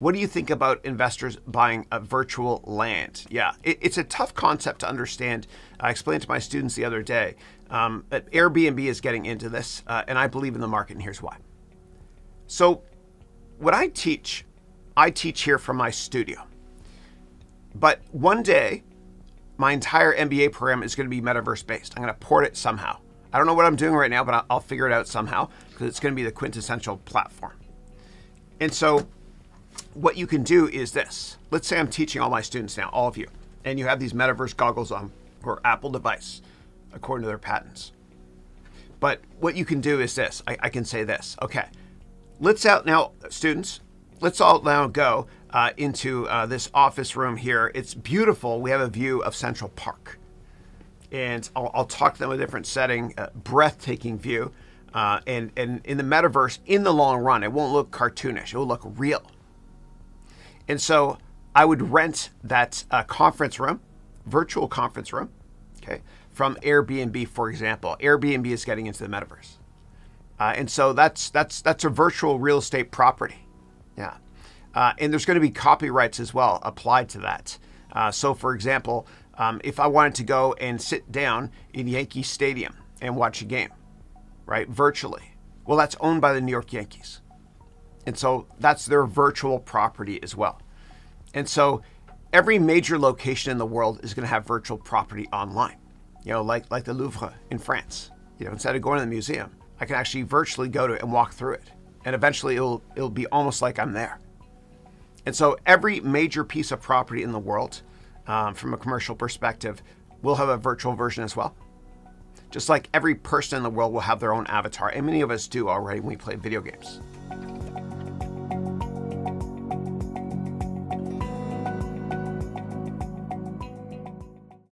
What do you think about investors buying a virtual land? Yeah, it's a tough concept to understand. I explained to my students the other day that Airbnb is getting into this, and I believe in the market, and here's why. So what I teach here from my studio. But one day, my entire MBA program is going to be Metaverse based. I'm going to port it somehow. I don't know what I'm doing right now, but I'll figure it out somehow because it's going to be the quintessential platform. And so what you can do is this. Let's say I'm teaching all my students now, all of you, and you have these Metaverse goggles on or Apple device, according to their patents. But what you can do is this. I can say this. Okay, let's out now, students. Let's all now go into this office room here. It's beautiful. We have a view of Central Park. And I'll talk to them a different setting, breathtaking view. And in the Metaverse, in the long run, it won't look cartoonish. It will look real. And so I would rent that conference room, virtual conference room, okay, from Airbnb, for example. Airbnb is getting into the Metaverse. And so that's a virtual real estate property. Yeah. And there's going to be copyrights as well applied to that. So for example, if I wanted to go and sit down in Yankee Stadium and watch a game, right, virtually, well, that's owned by the New York Yankees. And so that's their virtual property as well. And so every major location in the world is going to have virtual property online, you know, like the Louvre in France. You know, instead of going to the museum, I can actually virtually go to it and walk through it. And eventually it'll be almost like I'm there. And so every major piece of property in the world, from a commercial perspective, will have a virtual version as well. Just like every person in the world will have their own avatar. And many of us do already when we play video games.